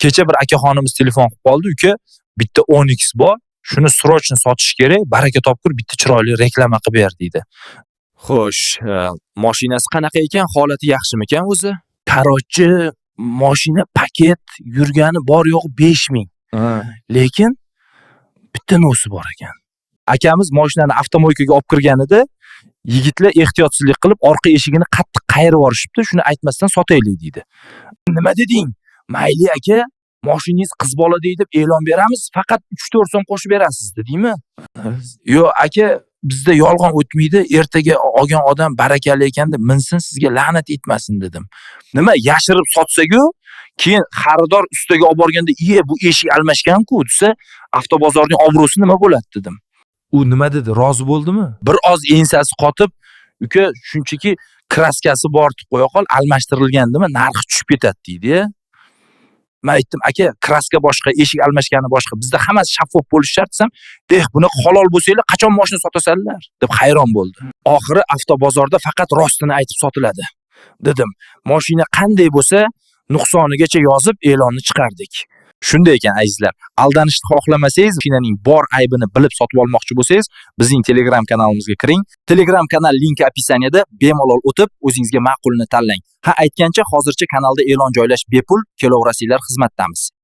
Kecha bir akaxonimiz telefon qilib qoldi, uka, bitta 10X bor, shuni srochni sotish kerak, baraka topkur, bitta chiroyli reklama qilib ber deydi. Xo'sh, mashinasi qanaqa ekan, holati yaxshimi ekan o'zi? Qarochi, mashina paket yurgani bor yo'q 5000. Lekin bitta nosi bor ekan. Akamiz mashinani avtomoykaga olib kirganida yigitlar ehtiyotsizlik qilib orqa eshigini qattiq qayirib yorishibdi, shuni aytmasdan sotaylik deydi. Nima deding? Mayli aka, mashinangiz qiz bola deydi, e'lon beramiz, faqat 3-4 so'm qo'shib berasiz, dedingmi? Yo'q aka, bizda yolg'on o'tmaydi, ertaga olgan odam barakali ekan deb minsin, sizga la'nat etmasin dedim. Nima, yashirib sotsa-ku, keyin xaridor ustiga olib borganda, "Iye, bu eshik almashgan-ku" desa, avtobozorning obro'si nima bo'ladi dedim. U nima dedi? Rozi bo'ldimi? Bir oz ensasi qotib, "Uka, shunchaki kraskasi bor deb qo'ya qol, almashtirilgandimi, narxi tushib ketadi" deydi-ya. Men aytdim, "Aka, kraska boshqa, eshik almashgani boshqa. Bizda hammasi shaffof bo'lishi shart" desam, "Buni halol bo'lsanglar, qachon mashina sotasanlar?" deb hayron bo'ldi. Oxiri avtobozorda faqat rostini aytib sotiladi, dedim. Mashina qanday bo'lsa, nuqsonigacha yozib e'lonni chiqardik. Shunday ekan azizlar, aldanishni xohlamasangiz, mashinaning bor aybini bilib sotib olmoqchi bo'lsangiz, bizning Telegram kanalimizga kiring. Telegram kanal linki opisaniyada, bemalol o'tib, o'zingizga ma'qulini tanlang. Ha, aytgancha, hozircha kanalda e'lon joylash bepul, kelaverasizlar, xizmatdamiz.